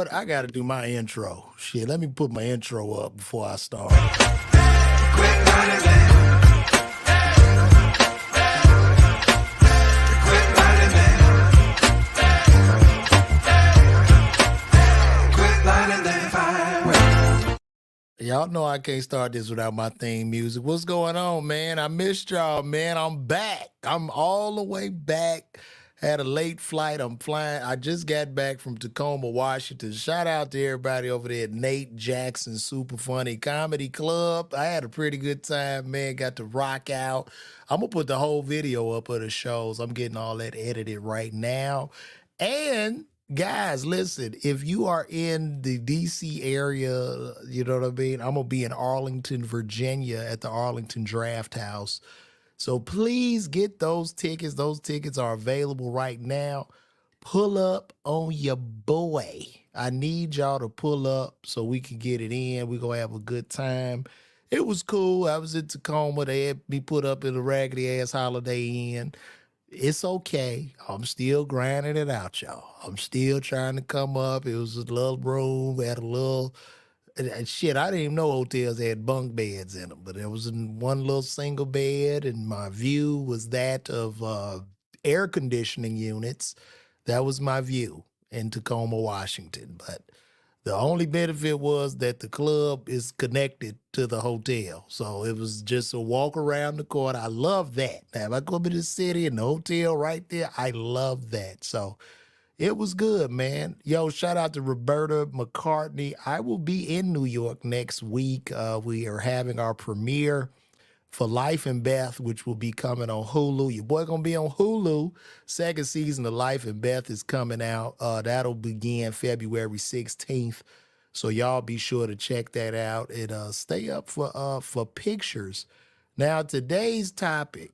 But I got to do my intro. Shit, let me put my intro up before I start. Y'all know I can't start this without my theme music. What's going on, man? I missed y'all, man. I'm back. I'm all the way back. Had a late flight. I'm flying. I just got back from Tacoma, Washington. Shout out to everybody over there at Nate Jackson Super Funny Comedy Club. I had a pretty good time, man. Got to rock out. I'm going to put the whole video up of the shows. I'm getting all that edited right now. And guys, listen, if you are in the DC area, you know what I mean? I'm going to be in Arlington, Virginia at the Arlington Draft House. So please get those tickets. Those tickets are available right now. Pull up on your boy. I need y'all to pull up so we can get it in. We're going to have a good time. It was cool. I was in Tacoma. They had me put up in a raggedy ass Holiday Inn. It's okay. I'm still grinding it out, y'all. I'm still trying to come up. It was a little room, had a little and shit. I didn't even know hotels had bunk beds in them, but there was one little single bed, and my view was that of air conditioning units. That was my view in Tacoma, Washington. But the only benefit was that the club is connected to the hotel. So it was just a walk around the court. I love that. Now, if I go to the city and the hotel right there, I love that. So it was good, man. Yo, shout out to Roberta McCartney. I will be in New York next week. We are having our premiere for Life and Beth, which will be coming on Hulu. Your boy gonna be on Hulu. Second season of Life and Beth is coming out. That'll begin February 16th. So y'all be sure to check that out and stay up for pictures. Now today's topic,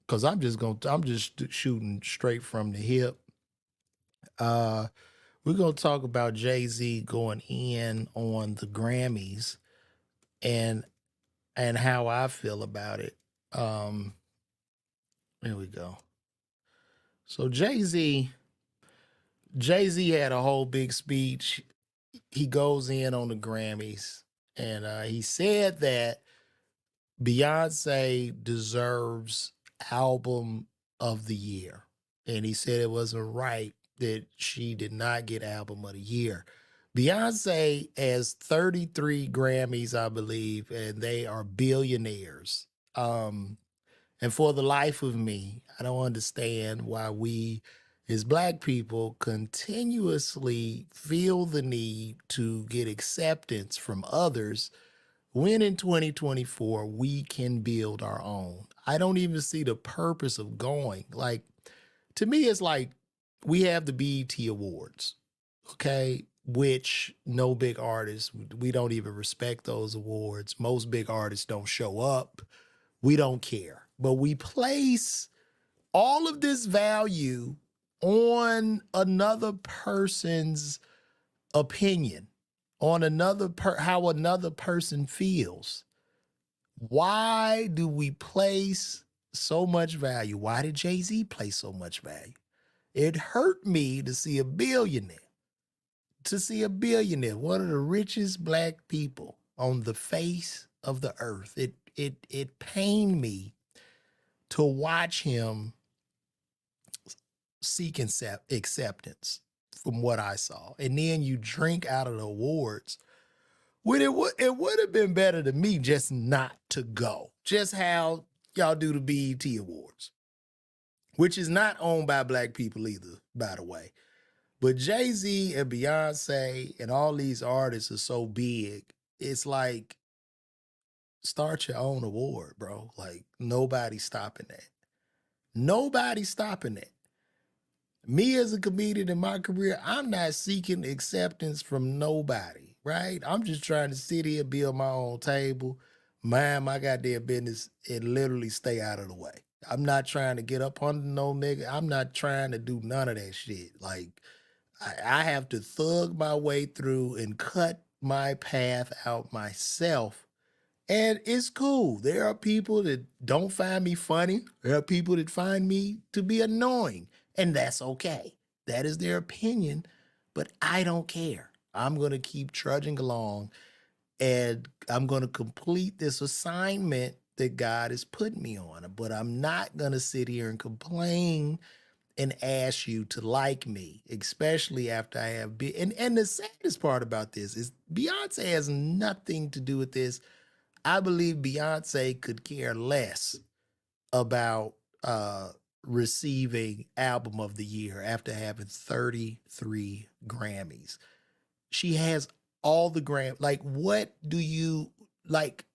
because I'm just shooting straight from the hip. We're gonna talk about Jay-Z going in on the Grammys and how I feel about it. Um, Here we go. So Jay Z had a whole big speech. He goes in on the Grammys, and he said that Beyonce deserves album of the year, and he said it wasn't right that she did not get album of the year. Beyonce has 33 Grammys, I believe, and they are billionaires. Um, and for the life of me, I don't understand why we, as Black people, continuously feel the need to get acceptance from others when in 2024 we can build our own. I don't even see the purpose of going. Like, to me, it's like we have the BET Awards, okay? Which no big artists, we don't even respect those awards. Most big artists don't show up. We don't care. But we place all of this value on another person's opinion, on how another person feels. Why do we place so much value? Why did Jay-Z place so much value? It hurt me to see a billionaire, one of the richest Black people on the face of the earth. It pained me to watch him seek acceptance from what I saw. And then you drink out of the awards. When it would have been better to me just not to go. Just how y'all do the BET Awards, which is not owned by Black people either, by the way. But Jay-Z and Beyonce and all these artists are so big. It's like, start your own award, bro. Like, nobody's stopping that. Nobody's stopping that. Me as a comedian in my career, I'm not seeking acceptance from nobody, right? I'm just trying to sit here, build my own table, mind my goddamn business, and literally stay out of the way. I'm not trying to get up under no nigga. I'm not trying to do none of that shit. Like, I have to thug my way through and cut my path out myself. And it's cool. There are people that don't find me funny. There are people that find me to be annoying. And that's okay. That is their opinion, but I don't care. I'm going to keep trudging along and I'm going to complete this assignment that God has put me on. But I'm not going to sit here and complain and ask you to like me, especially after I have been. And the saddest part about this is Beyonce has nothing to do with this. I believe Beyonce could care less about receiving album of the year after having 33 Grammys. She has all the like what do you like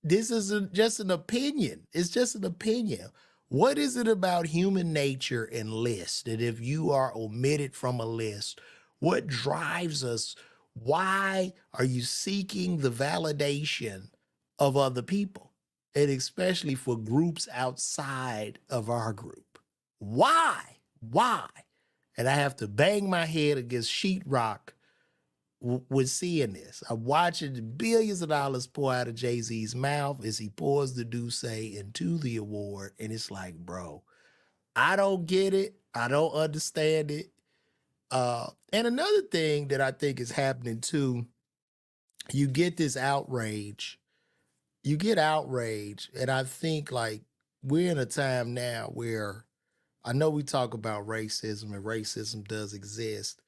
this isn't just an opinion. It's just an opinion. What is it about human nature and lists that if you are omitted from a list, what drives us? Why are you seeking the validation of other people, and especially for groups outside of our group? Why? And I have to bang my head against sheetrock with seeing this. I'm watching the billions of dollars pour out of Jay-Z's mouth as he pours the Douce into the award. And it's like, bro, I don't get it. I don't understand it. And another thing that I think is happening too, you get this outrage. You get outrage. And I think like we're in a time now where I know we talk about racism and racism does exist,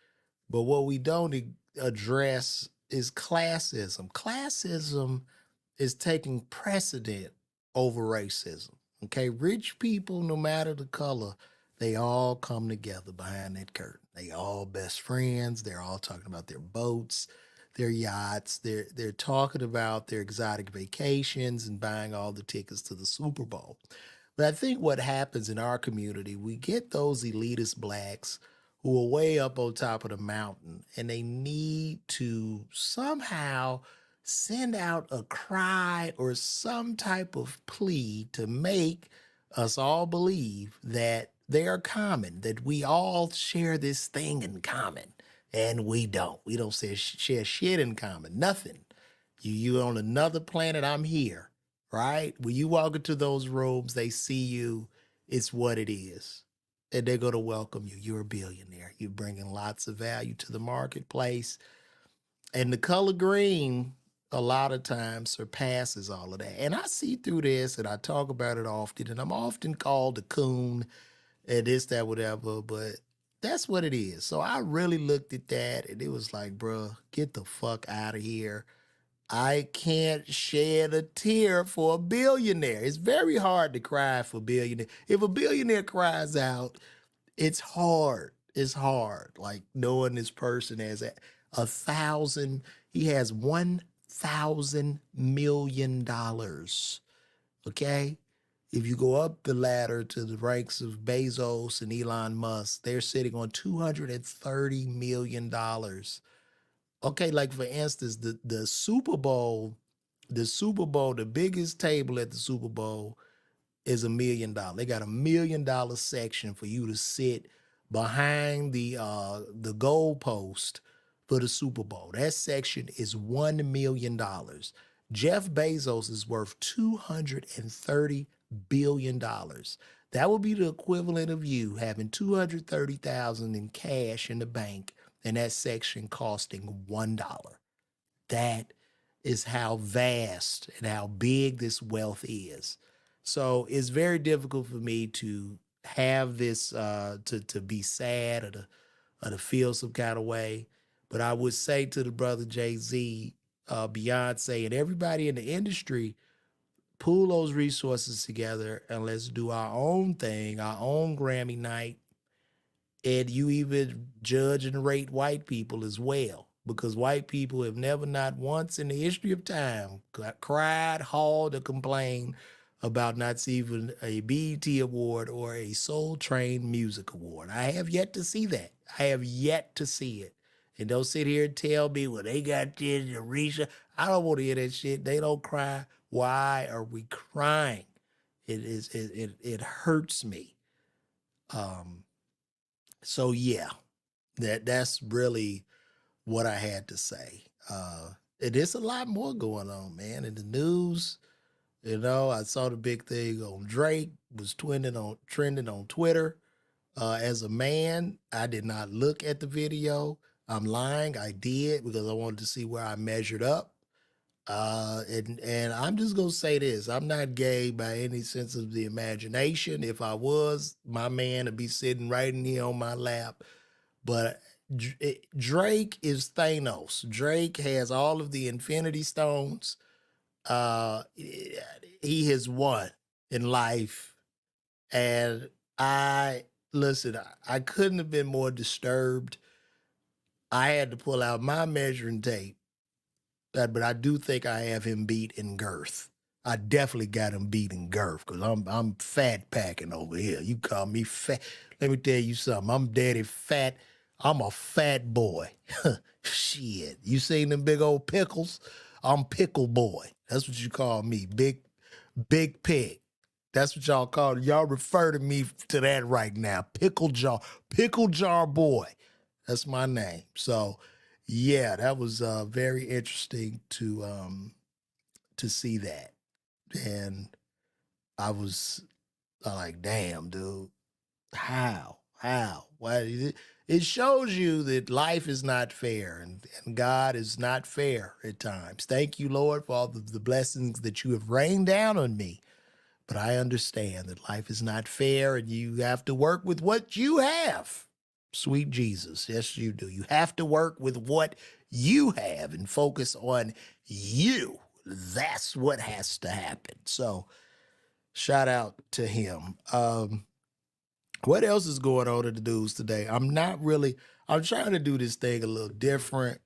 but what we don't address is classism. Classism is taking precedent over racism. Okay, rich people, no matter the color, they all come together behind that curtain. They all best friends. They're all talking about their boats, their yachts. They're talking about their exotic vacations and buying all the tickets to the Super Bowl. But I think what happens in our community, we get those elitist blacks who are way up on top of the mountain and they need to somehow send out a cry or some type of plea to make us all believe that they are common, that we all share this thing in common. And we don't. We don't share shit in common. Nothing. You on another planet, I'm here, right? When you walk into those rooms, they see you, it's what it is. And they're going to welcome you. You're a billionaire. You're bringing lots of value to the marketplace. And the color green, a lot of times, surpasses all of that. And I see through this and I talk about it often. And I'm often called a coon and this, that, whatever. But that's what it is. So I really looked at that and it was like, bruh, get the fuck out of here. I can't shed a tear for a billionaire. It's very hard to cry for a billionaire. If a billionaire cries out, it's hard. It's hard. Like knowing this person has a thousand, he has $1,000 million. Okay. If you go up the ladder to the ranks of Bezos and Elon Musk, they're sitting on $230 million. Okay, like for instance, the Super Bowl, the biggest table at the Super Bowl is $1 million. They got $1 million section for you to sit behind the goal post for the Super Bowl. That section is $1 million. Jeff Bezos is worth $230 billion. That would be the equivalent of you having 230,000 in cash in the bank and that section costing $1. That is how vast and how big this wealth is. So it's very difficult for me to have this to be sad or to feel some kind of way. But I would say to the brother Jay-Z, Beyonce, and everybody in the industry, pull those resources together and let's do our own thing, our own Grammy night, and you even judge and rate white people as well, because white people have never, not once in the history of time, cried, hauled, or complained about not even a BET award or a Soul Train Music Award. I have yet to see that. I have yet to see it. And don't sit here and tell me, well, they got this, the research. I don't want to hear that shit. They don't cry. Why are we crying? It hurts me. Um, so yeah, that's really what I had to say. And there's a lot more going on, man. In the news, I saw the big thing on Drake was trending on Twitter. As a man, I did not look at the video. I'm lying. I did because I wanted to see where I measured up. And I'm just gonna say this: I'm not gay by any sense of the imagination. If I was, my man would be sitting right in here on my lap. But Drake is Thanos. Drake has all of the Infinity Stones. He has won in life, and I listen. I couldn't have been more disturbed. I had to pull out my measuring tape. But I do think I have him beat in girth. I definitely got him beat in girth because I'm fat packing over here. You call me fat. Let me tell you something. I'm daddy fat. I'm a fat boy. Shit. You seen them big old pickles? I'm pickle boy. That's what you call me. Big pig. That's what y'all call it. Y'all refer to me to that right now. Pickle jar boy. That's my name. So yeah, that was very interesting to see that. And I was like, damn, dude, how? How? Why? It shows you that life is not fair and God is not fair at times. Thank you, Lord, for all the blessings that you have rained down on me. But I understand that life is not fair and you have to work with what you have. Sweet Jesus. Yes, you do. You have to work with what you have and focus on you. That's what has to happen. So, shout out to him. What else is going on in the news today? I'm trying to do this thing a little different.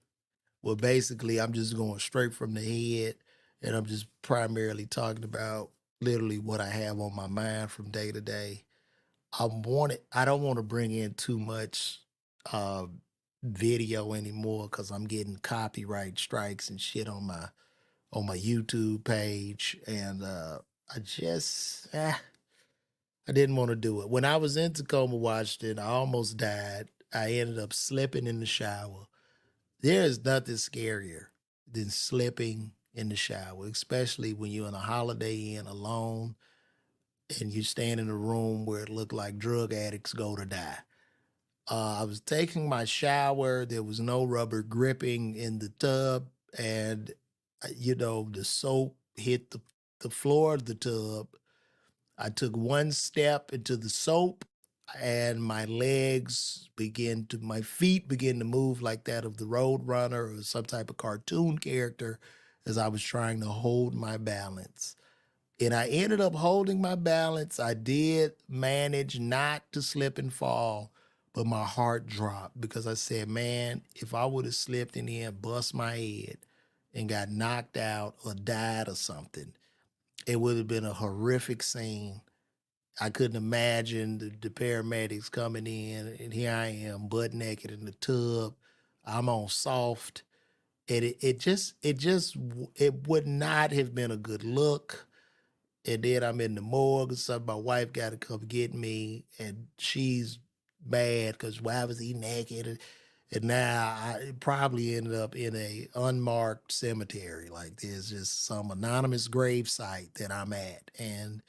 Well, basically, I'm just going straight from the head, and I'm just primarily talking about literally what I have on my mind from day to day. I don't want to bring in too much uh video anymore because I'm getting copyright strikes and shit on my YouTube page. And I just I didn't want to do it. When I was in Tacoma, Washington, I almost died. I ended up slipping in the shower. There is nothing scarier than slipping in the shower, especially when you're in a Holiday Inn alone and you stand in a room where it looked like drug addicts go to die. I was taking my shower. There was no rubber gripping in the tub, and the soap hit the floor of the tub. I took one step into the soap, and my feet began to move like that of the Road Runner or some type of cartoon character as I was trying to hold my balance. And I ended up holding my balance. I did manage not to slip and fall, but my heart dropped because I said, man, if I would have slipped in here and bust my head and got knocked out or died or something, it would have been a horrific scene. I couldn't imagine the paramedics coming in, and here I am, butt naked in the tub. I'm on soft, and it would not have been a good look. And then I'm in the morgue, so my wife got to come get me, and she's mad because why was he naked? And now I probably ended up in a unmarked cemetery, like there's just some anonymous grave site that I'm at, and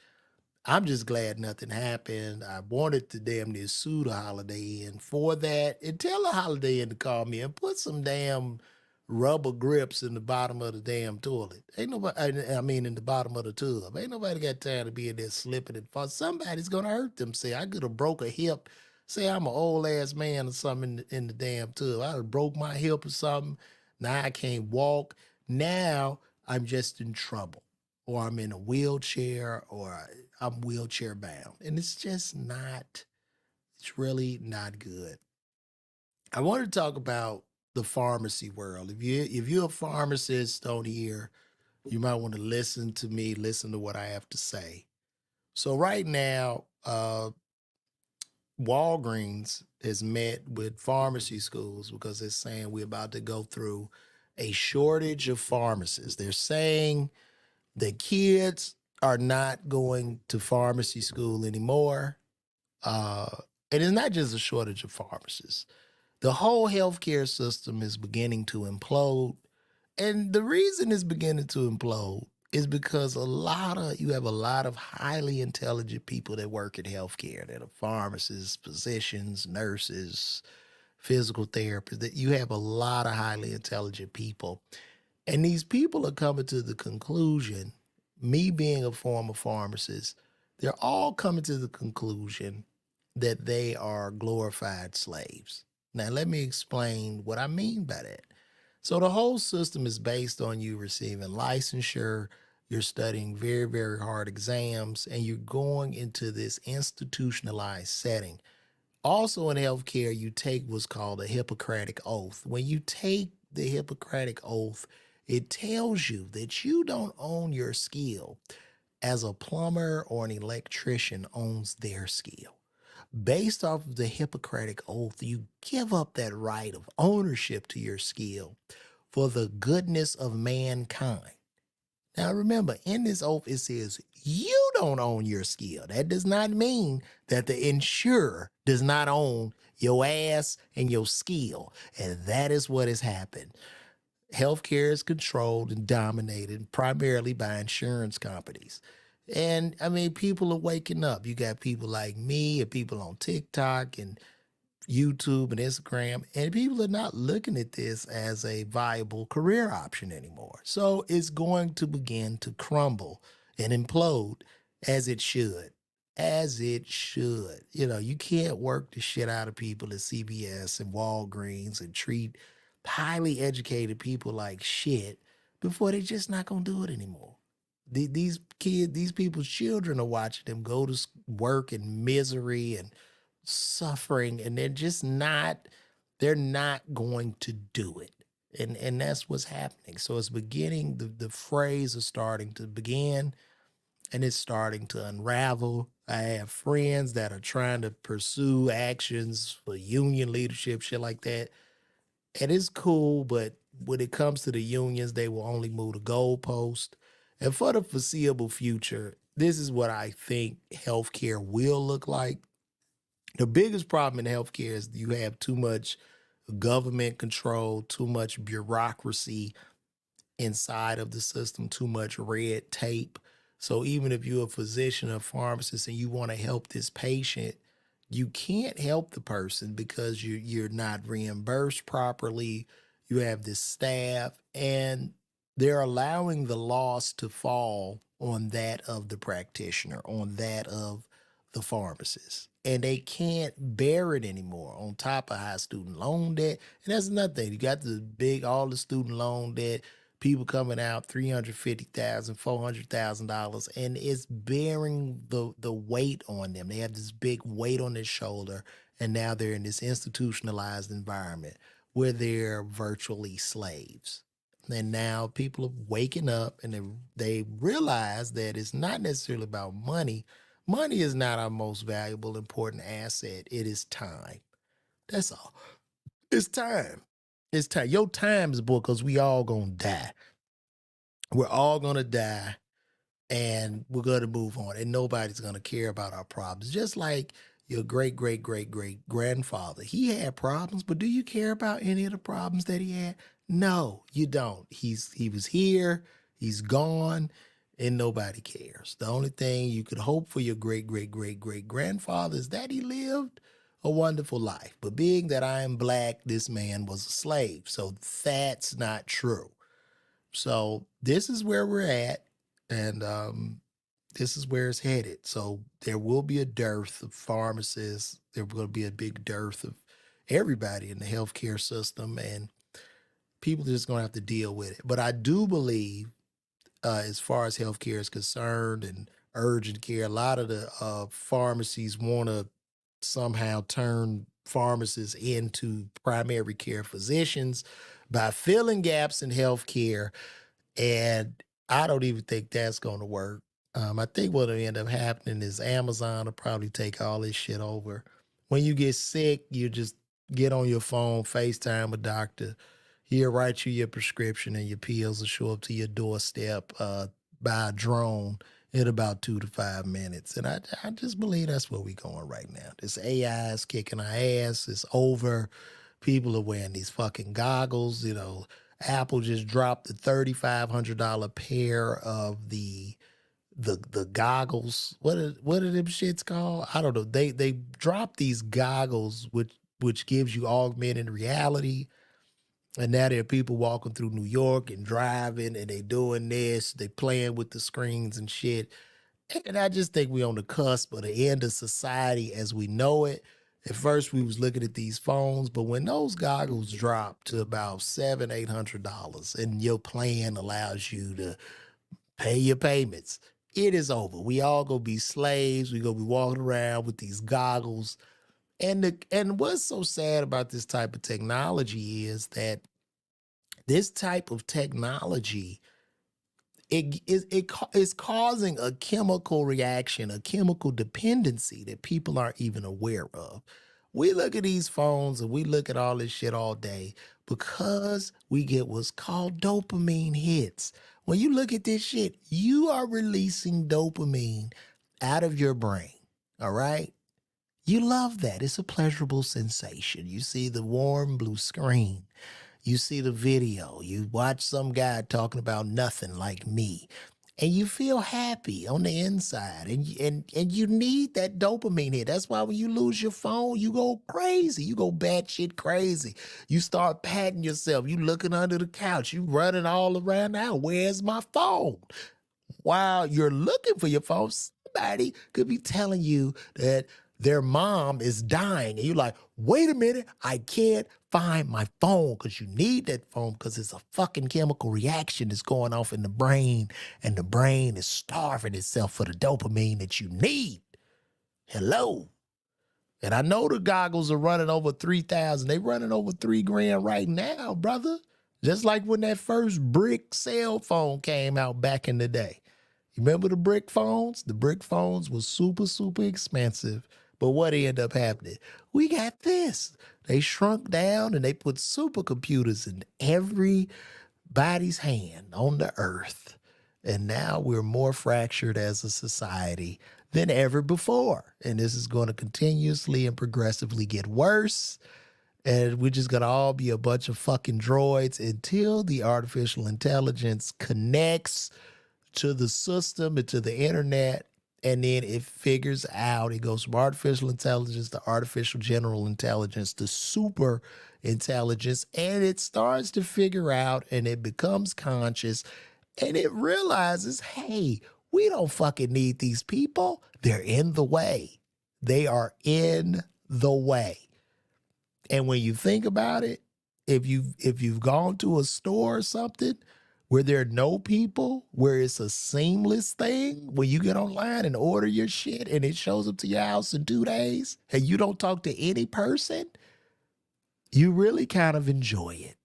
I'm just glad nothing happened. I wanted to damn near sue the Holiday Inn for that. And tell the Holiday Inn to call me and put some damn rubber grips in the bottom of the damn toilet. Ain't nobody, I mean, in the bottom of the tub. Ain't nobody got time to be in there slipping and fall. Somebody's going to hurt them. Say, I could have broke a hip. Say, I'm an old ass man or something in the damn tub. I have broke my hip or something. Now I can't walk. Now I'm just in trouble or I'm in a wheelchair or I'm wheelchair bound. And it's really not good. I want to talk about the pharmacy world. If you're a pharmacist on here, you might want to listen to me, listen to what I have to say. So right now, Walgreens has met with pharmacy schools because they're saying we're about to go through a shortage of pharmacists. They're saying the kids are not going to pharmacy school anymore. Uh, and it's not just a shortage of pharmacists. The whole healthcare system is beginning to implode. And the reason it's beginning to implode is because you have a lot of highly intelligent people that work in healthcare that are pharmacists, physicians, nurses, physical therapists, that you have a lot of highly intelligent people. And these people are coming to the conclusion, me being a former pharmacist, they're all coming to the conclusion that they are glorified slaves. Now, let me explain what I mean by that. So, the whole system is based on you receiving licensure, you're studying very, very hard exams, and you're going into this institutionalized setting. Also in healthcare, you take what's called a Hippocratic oath. When you take the Hippocratic oath, it tells you that you don't own your skill as a plumber or an electrician owns their skill. Based off of the Hippocratic oath, you give up that right of ownership to your skill for the goodness of mankind. Now remember, in this oath, it says you don't own your skill. That does not mean that the insurer does not own your ass and your skill. And that is what has happened. Healthcare is controlled and dominated primarily by insurance companies. And I mean, people are waking up. You got people like me and people on TikTok and YouTube and Instagram, and people are not looking at this as a viable career option anymore. So it's going to begin to crumble and implode as it should. As it should. You know, you can't work the shit out of people at CVS and Walgreens and treat highly educated people like shit before they just not gonna do it anymore. These kids, these people's children are watching them go to work in misery and suffering, and they're not going to do it. And that's what's happening. So it's beginning, the phrase is starting to begin, and it's starting to unravel. I have friends that are trying to pursue actions for union leadership, shit like that. And it's cool, but when it comes to the unions, they will only move the goalpost. And for the foreseeable future, this is what I think healthcare will look like. The biggest problem in healthcare is you have too much government control, too much bureaucracy inside of the system, too much red tape. So even if you're a physician or pharmacist and you want to help this patient, you can't help the person because you're not reimbursed properly. You have this staff, and they're allowing the loss to fall on that of the practitioner, on that of the pharmacist. And they can't bear it anymore on top of high student loan debt. And that's another thing. You got the big, all the student loan debt, people coming out $350,000, $400,000, and it's bearing the weight on them. They have this big weight on their shoulder, and now they're in this institutionalized environment where they're virtually slaves. And now people are waking up, and they realize that it's not necessarily about money. Money is not our most valuable, important asset. It is time. That's all. It's time. It's time. Your time is book, because we all gonna die. We're all gonna die, and we're gonna move on. And nobody's gonna care about our problems. Just like your great great great great grandfather. He had problems, but do you care about any of the problems that he had? No, you don't. He was here, he's gone, and nobody cares. The only thing you could hope for your great great great great grandfather is that he lived a wonderful life. But being that I am black, this man was a slave. So that's not true. So this is where we're at, and this is where it's headed. So there will be a dearth of pharmacists. There will be a big dearth of everybody in the healthcare system, and people are just going to have to deal with it. But I do believe, as far as healthcare is concerned and urgent care, a lot of the pharmacies want to somehow turn pharmacists into primary care physicians by filling gaps in healthcare, and I don't even think that's going to work. I think what'll end up happening is Amazon will probably take all this shit over. When you get sick, you just get on your phone, FaceTime a doctor. He'll write you your prescription, and your pills will show up to your doorstep by a drone in about 2 to 5 minutes. And I just believe that's where we're going right now. This AI is kicking our ass. It's over. People are wearing these fucking goggles. You know, Apple just dropped the $3,500 pair of the goggles. What are them shits called? I don't know. They dropped these goggles, which which gives you augmented reality. And now there are people walking through New York and driving, and they doing this, they playing with the screens and shit. And I just think we on the cusp of the end of society as we know it. At first, we was looking at these phones, but when those goggles drop to about $700, $800, and your plan allows you to pay your payments, it is over. We all gonna be slaves. We gonna be walking around with these goggles. And what's so sad about this type of technology is that this type of technology is causing a chemical reaction, a chemical dependency that people aren't even aware of. We look at these phones and we look at all this shit all day because we get what's called dopamine hits. When you look at this shit, you are releasing dopamine out of your brain. All right? You love that. It's a pleasurable sensation. You see the warm blue screen. You see the video. You watch some guy talking about nothing like me. And you feel happy on the inside. And you need that dopamine hit. That's why when you lose your phone, you go crazy. You go batshit crazy. You start patting yourself. You looking under the couch. You running all around now. Where's my phone? While you're looking for your phone, somebody could be telling you that their mom is dying. And you're like, wait a minute, I can't find my phone, because you need that phone because it's a fucking chemical reaction that's going off in the brain, and the brain is starving itself for the dopamine that you need. Hello. And I know the goggles are running over 3,000. They running over $3,000 right now, brother. Just like when that first brick cell phone came out back in the day. You remember the brick phones? The brick phones was super, super expensive. But what ended up happening? We got this. They shrunk down and they put supercomputers in everybody's hand on the earth. And now we're more fractured as a society than ever before. And this is going to continuously and progressively get worse. And we're just going to all be a bunch of fucking droids until the artificial intelligence connects to the system and to the internet. And then it figures out, it goes from artificial intelligence to artificial general intelligence to super intelligence. And it starts to figure out, and it becomes conscious, and it realizes, hey, we don't fucking need these people. They're in the way. They are in the way. And when you think about it, if you've gone to a store or something where there are no people, where it's a seamless thing, where you get online and order your shit and it shows up to your house in 2 days and you don't talk to any person, you really kind of enjoy it.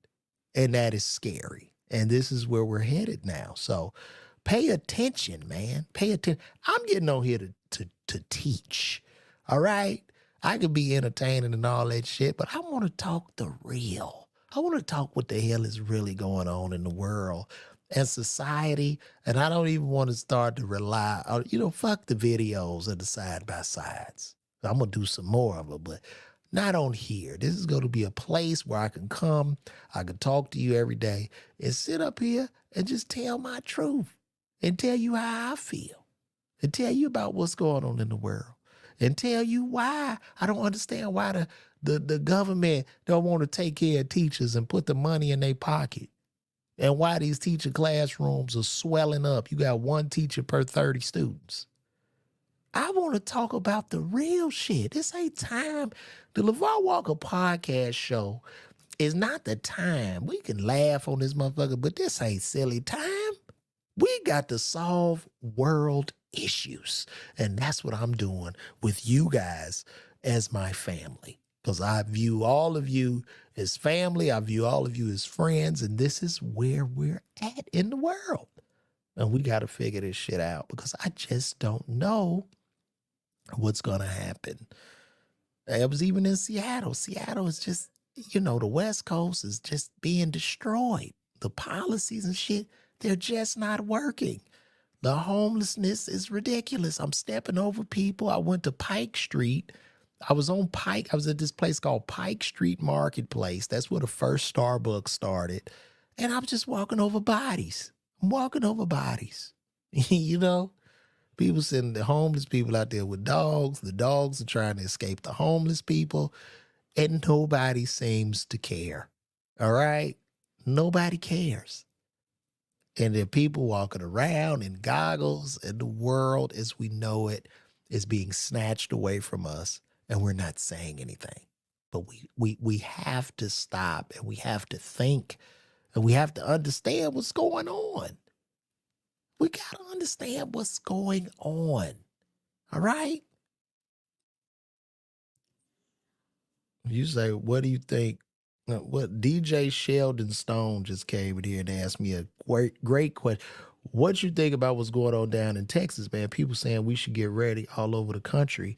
And that is scary. And this is where we're headed now. So pay attention, man. Pay attention. I'm getting on here to teach. All right? I could be entertaining and all that shit, but I want to talk the real. I want to talk what the hell is really going on in the world and society. And I don't even want to start to rely on, fuck the videos of the side-by-sides. I'm going to do some more of them, but not on here. This is going to be a place where I can come, I can talk to you every day and sit up here and just tell my truth and tell you how I feel and tell you about what's going on in the world and tell you why I don't understand why the government don't want to take care of teachers and put the money in their pocket, and why these teacher classrooms are swelling up. You got one teacher per 30 students. I want to talk about the real shit. This ain't time. The LeVar Walker podcast show is not the time. We can laugh on this motherfucker, but this ain't silly time. We got to solve world issues. And that's what I'm doing with you guys as my family. Because I view all of you as family. I view all of you as friends. And this is where we're at in the world. And we got to figure this shit out, because I just don't know what's going to happen. I was even in Seattle. Seattle is just, the West Coast is just being destroyed. The policies and shit, they're just not working. The homelessness is ridiculous. I'm stepping over people. I went to Pike Street. I was on Pike. I was at this place called Pike Street Marketplace. That's where the first Starbucks started. And I'm just walking over bodies. I'm walking over bodies. People sending the homeless people out there with dogs. The dogs are trying to escape the homeless people. and nobody seems to care. All right? Nobody cares. And there are people walking around in goggles, and the world as we know it is being snatched away from us, and we're not saying anything. But we have to stop, and we have to think, and we have to understand what's going on. We got to understand what's going on. All right? You say, what do you think? What DJ Sheldon Stone just came in here and asked me a great question. What you think about what's going on down in Texas, man? People saying we should get ready all over the country.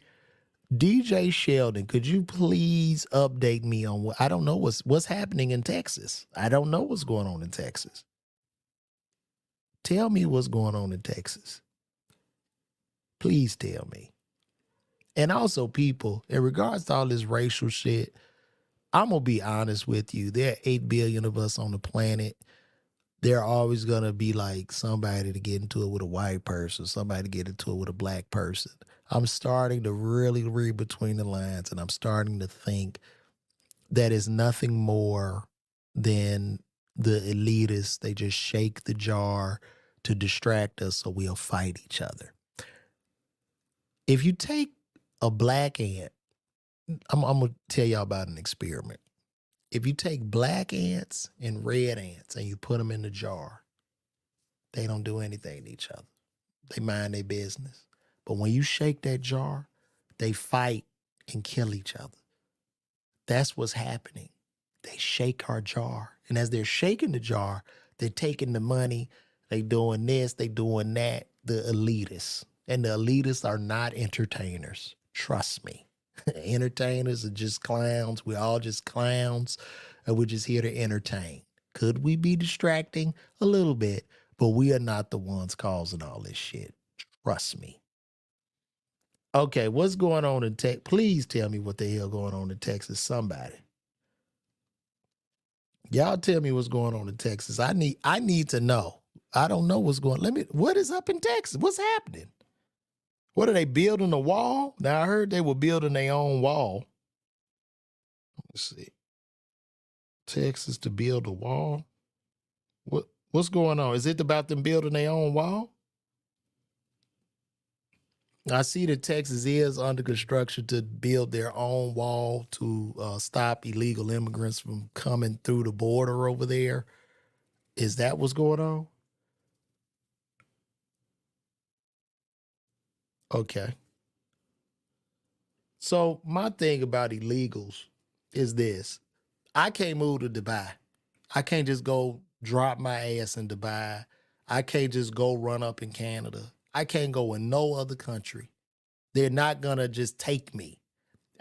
DJ Sheldon, could you please update me on what I don't know what's happening in Texas? I don't know what's going on in Texas. Tell me what's going on in Texas. Please tell me. And also, people, in regards to all this racial shit, I'm gonna be honest with you. There are 8 billion of us on the planet. There are always gonna be like somebody to get into it with a white person, somebody to get into it with a black person. I'm starting to really read between the lines, and I'm starting to think that is nothing more than the elitists. They just shake the jar to distract us so we'll fight each other. If you take a black ant, I'm gonna tell y'all about an experiment. If you take black ants and red ants and you put them in the jar, they don't do anything to each other. They mind their business. But when you shake that jar, they fight and kill each other. That's what's happening. They shake our jar. And as they're shaking the jar, they're taking the money, they doing this, they doing that, the elitists. And the elitists are not entertainers. Trust me. Entertainers are just clowns. We're all just clowns, and we're just here to entertain. Could we be distracting? A little bit, but we are not the ones causing all this shit. Trust me. Okay, what's going on in Texas? Please tell me what the hell going on in Texas. Somebody. Y'all tell me what's going on in Texas. I need to know. I don't know what's going on. What is up in Texas? What's happening? What are they building a wall? Now I heard they were building their own wall. Let's see. Texas to build a wall. What's going on? Is it about them building their own wall? I see that Texas is under construction to build their own wall to stop illegal immigrants from coming through the border over there. Is that what's going on? Okay. So my thing about illegals is this. I can't move to Dubai. I can't just go drop my ass in Dubai. I can't just go run up in Canada. I can't go in no other country. They're not gonna just take me.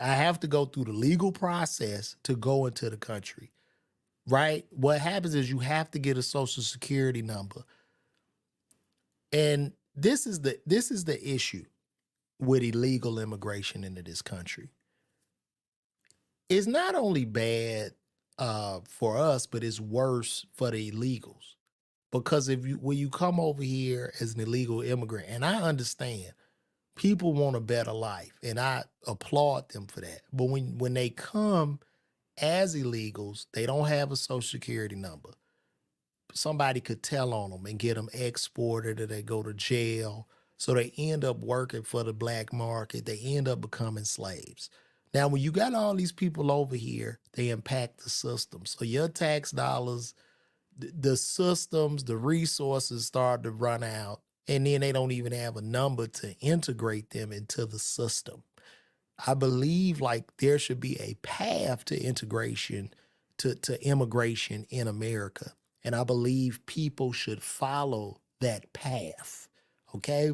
I have to go through the legal process to go into the country, right? What happens is you have to get a social security number. And this is the issue with illegal immigration into this country. It's not only bad for us, but it's worse for the illegals. Because if you when you come over here as an illegal immigrant, and I understand people want a better life, and I applaud them for that. But when they come as illegals, they don't have a social security number. Somebody could tell on them and get them exported, or they go to jail. So they end up working for the black market. They end up becoming slaves. Now, when you got all these people over here, they impact the system. So your tax dollars, the systems, the resources start to run out, and then they don't even have a number to integrate them into the system. I believe like there should be a path to integration, to immigration in America. And I believe people should follow that path. Okay.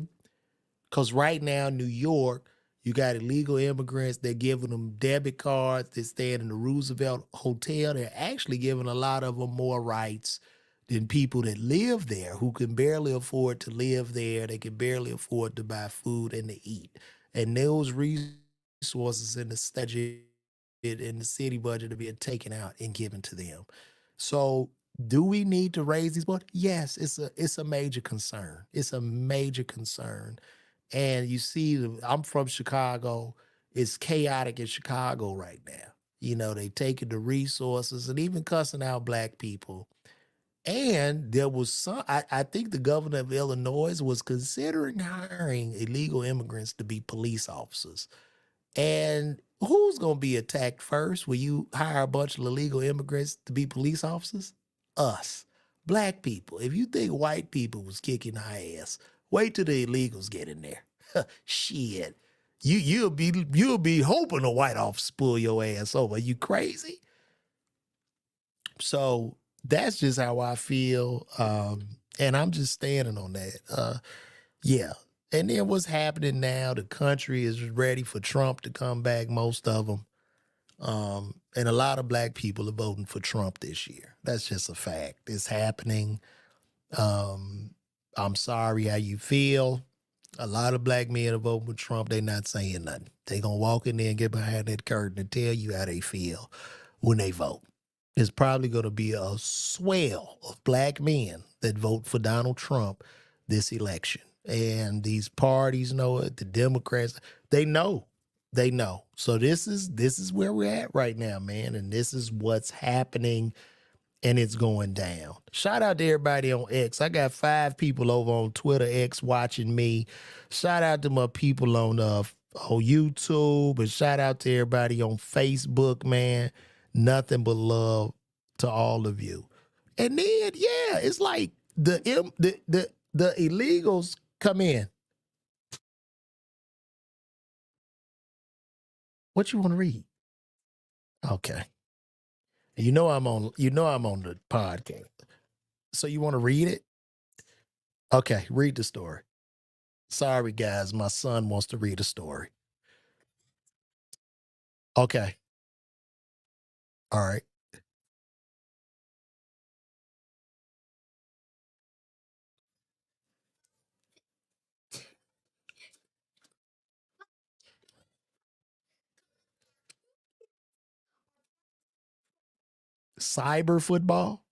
Because right now, New York, you got illegal immigrants. They're giving them debit cards. They're staying in the Roosevelt Hotel. They're actually giving a lot of them more rights than people that live there who can barely afford to live there. They can barely afford to buy food and to eat. And those resources in the budget, in the city budget are being taken out and given to them. So do we need to raise these boys? Yes, it's a major concern. It's a major concern. And you see, I'm from Chicago. It's chaotic in Chicago right now. They taking the resources and even cussing out black people. And there was I think the governor of Illinois was considering hiring illegal immigrants to be police officers. And who's going to be attacked first when you hire a bunch of illegal immigrants to be police officers? Us, black people. If you think white people was kicking our ass, wait till the illegals get in there. Shit. You'll be hoping a white officer pull your ass over. Are you crazy? So that's just how I feel. And I'm just standing on that. Yeah. And then what's happening now, the country is ready for Trump to come back, most of them. And a lot of black people are voting for Trump this year. That's just a fact. It's happening. Um, I'm sorry how you feel. A lot of black men are voting for Trump. They're not saying nothing. They going to walk in there and get behind that curtain and tell you how they feel when they vote. It's probably going to be a swell of black men that vote for Donald Trump this election. And these parties know it. The Democrats, they know. They know. So this is where we're at right now, man. And this is what's happening, and it's going down. Shout out to everybody on X. I got 5 people over on Twitter X watching me. Shout out to my people on YouTube, and shout out to everybody on Facebook, man. Nothing but love to all of you. And then, yeah, it's like the illegals come in. What you want to read? Okay. I'm on the podcast. So you want to read it? Okay, read the story. Sorry, guys. My son wants to read a story. Okay. All right. Cyber football?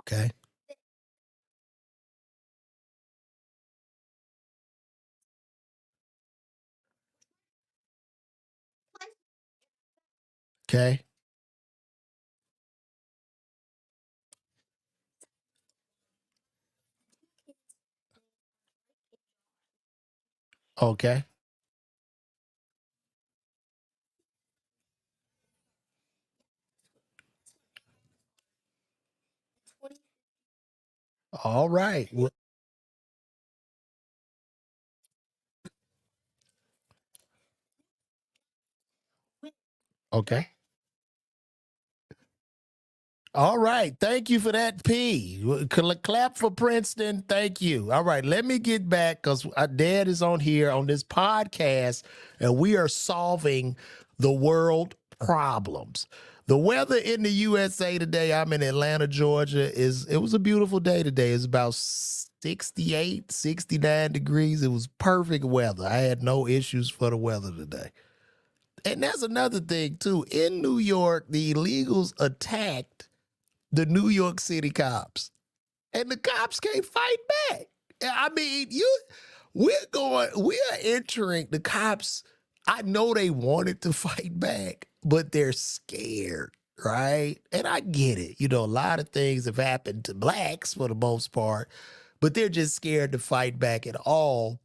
Okay. Okay. Okay. All right. Okay. All right. Thank you for that, P. Clap for Princeton. Thank you. All right. Let me get back because our dad is on here on this podcast, and we are solving the world problems. The weather in the USA today, I'm in Atlanta, Georgia, it was a beautiful day today. It's about 68, 69 degrees. It was perfect weather. I had no issues for the weather today. And that's another thing, too. In New York, the illegals attacked the New York City cops, and the cops can't fight back. I mean, we are entering the cops. I know they wanted to fight back, but they're scared, right? And I get it. A lot of things have happened to blacks for the most part, but they're just scared to fight back at all.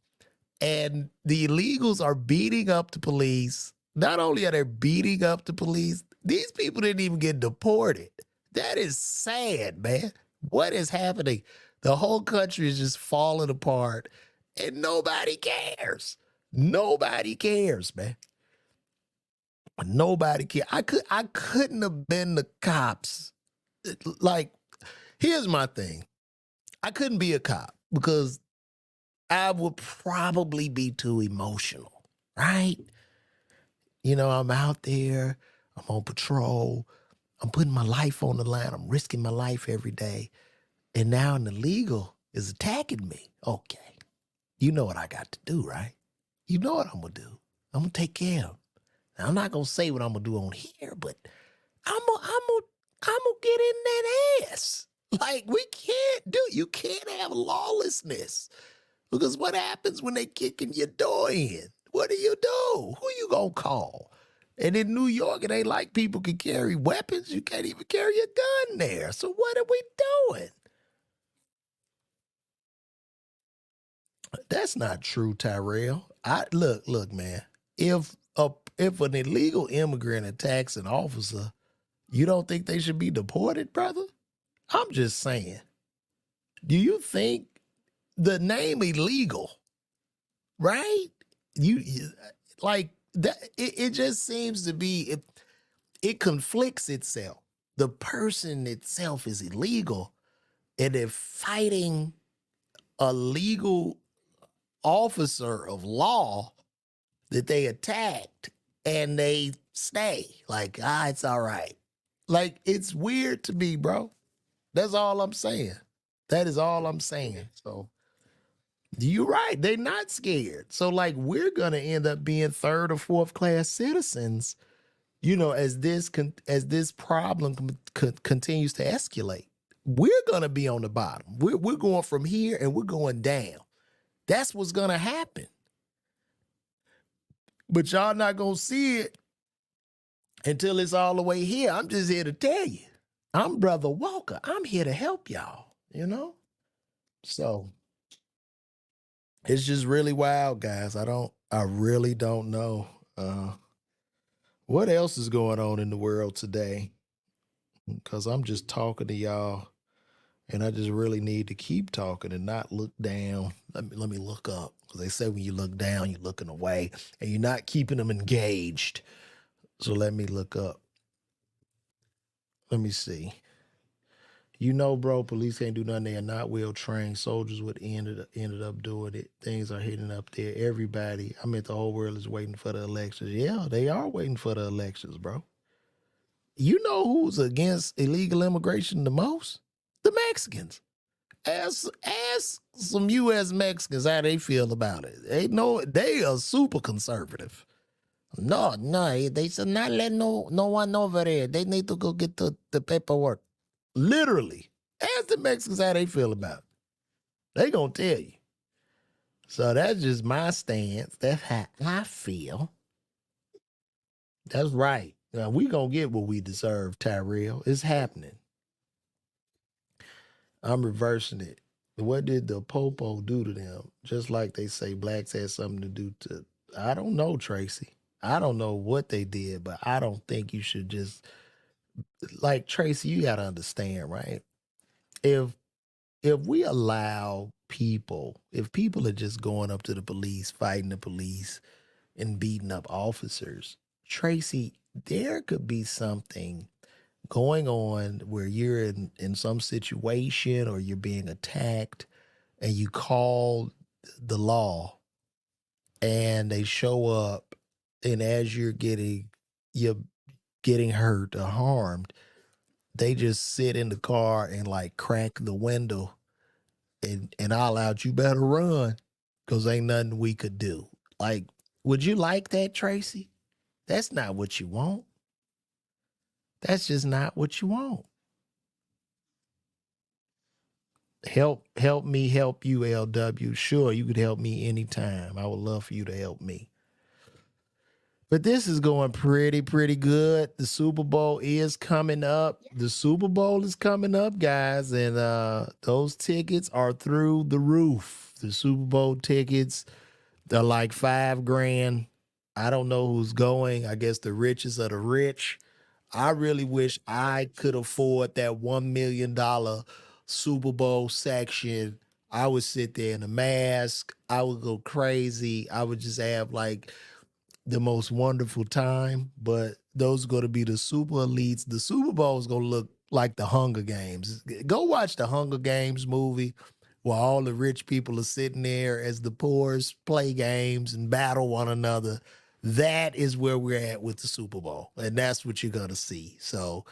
And the illegals are beating up the police. Not only are they beating up the police, these people didn't even get deported. That is sad, man. What is happening? The whole country is just falling apart and nobody cares. Nobody cares, man. Nobody cares. I couldn't have been the cops. Like, here's my thing. I couldn't be a cop because I would probably be too emotional, right? I'm out there, I'm on patrol, I'm putting my life on the line, I'm risking my life every day. And now an illegal is attacking me. Okay. You know what I got to do, right? You know what I'm going to do. I'm going to take care of him. Now, I'm not going to say what I'm going to do on here, but I'm going to get in that ass. Like you can't have lawlessness because what happens when they kicking your door in? What do you do? Who you gonna call? And in New York, it ain't like people can carry weapons. You can't even carry a gun there. So what are we doing? That's not true, Tyrell. Look, man. If if an illegal immigrant attacks an officer, you don't think they should be deported, brother? I'm just saying. Do you think the name illegal, right? You like that it just seems to be it conflicts itself. The person itself is illegal and they're fighting a legal officer of law that they attacked and they stay like, it's all right. Like, it's weird to me, bro. That's all I'm saying. That is all I'm saying. So you're right. They're not scared. So, like, we're gonna end up being third or fourth class citizens, as as this problem continues to escalate. We're gonna be on the bottom. We're going from here and we're going down. That's what's gonna happen. But y'all not gonna see it until it's all the way here. I'm just here to tell you. I'm Brother Walker. I'm here to help y'all. So it's just really wild, guys. I really don't know what else is going on in the world today. Because I'm just talking to y'all and I just really need to keep talking and not look down. Let me look up. Because they say when you look down, you're looking away and you're not keeping them engaged. So let me look up. Let me see. Bro, police can't do nothing. They are not well trained. Soldiers would ended up doing it. Things are hitting up there. Everybody, I mean, the whole world is waiting for the elections. Yeah, they are waiting for the elections, bro. You know who's against illegal immigration the most? The Mexicans. Ask some U.S. Mexicans how they feel about it. They know they are super conservative. No, no, they should not let no one over there. They need to go get the paperwork. Literally. Ask the Mexicans how they feel about it. They gonna tell you. So that's just my stance. That's how I feel. That's right. Now we gonna get what we deserve, Tyrell. It's happening. I'm reversing it. What did the popo do to them? Just like they say blacks had something to do to I don't know, Tracy. I don't know what they did, but I don't think you should just like Tracy, you gotta understand, right? If if we allow if people are just going up to the police, fighting the police, and beating up officers, Tracy, there could be something going on where you're in some situation or you're being attacked and you call the law and they show up and as you're getting hurt or harmed, they just sit in the car and like crack the window and all out, you better run because ain't nothing we could do. Like, would you like that, Tracy? That's not what you want. That's just not what you want. Help me help you, LW. Sure, you could help me anytime. I would love for you to help me. But this is going pretty good. The Super Bowl is coming up. The Super Bowl is coming up, guys, and those tickets are through the roof. The Super Bowl tickets, they're like 5 grand. I don't know who's going. I guess the richest of the rich. I really wish I could afford that $1 million Super Bowl section. I would sit there in a mask. I would go crazy. I would just have like the most wonderful time. But those are going to be the super elites. The Super Bowl is going to look like the Hunger Games. Go watch the Hunger Games movie while all the rich people are sitting there as the poor's play games and battle one another. That is where we're at with the Super Bowl. And that's what you're going to see. So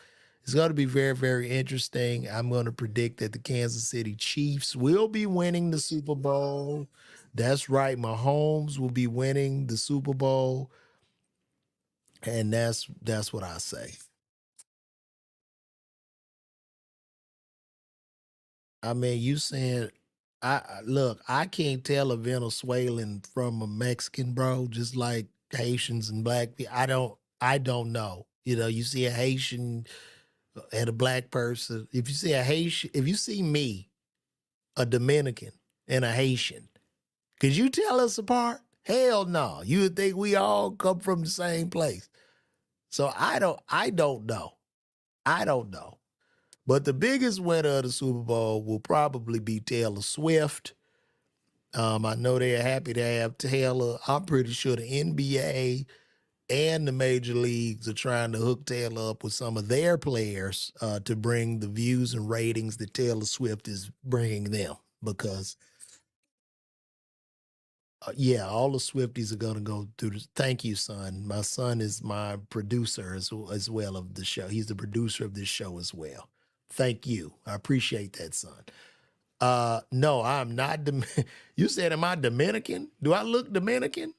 it's going to be very interesting. I'm going to predict that the Kansas City Chiefs will be winning the Super Bowl. That's right. Mahomes will be winning the Super Bowl. And that's what I say. I mean, you saying look, I can't tell a Venezuelan from a Mexican, bro, just like Haitians and black people. I don't know. You know, you see a Haitian and a black person. If you see a Haitian, if you see me, a Dominican and a Haitian, could you tell us apart? Hell no. You would think we all come from the same place. So I don't know. I don't know. But the biggest winner of the Super Bowl will probably be Taylor Swift. I know they're happy to have Taylor. I'm pretty sure the NBA and the major leagues are trying to hook Taylor up with some of their players to bring the views and ratings that Taylor Swift is bringing them. Because, yeah, all the Swifties are going to go through this. Thank you, son. My son is my producer as well of the show. He's the producer of this show as well. Thank you. I appreciate that, son. No, I'm not. You said, am I Dominican? Do I look Dominican?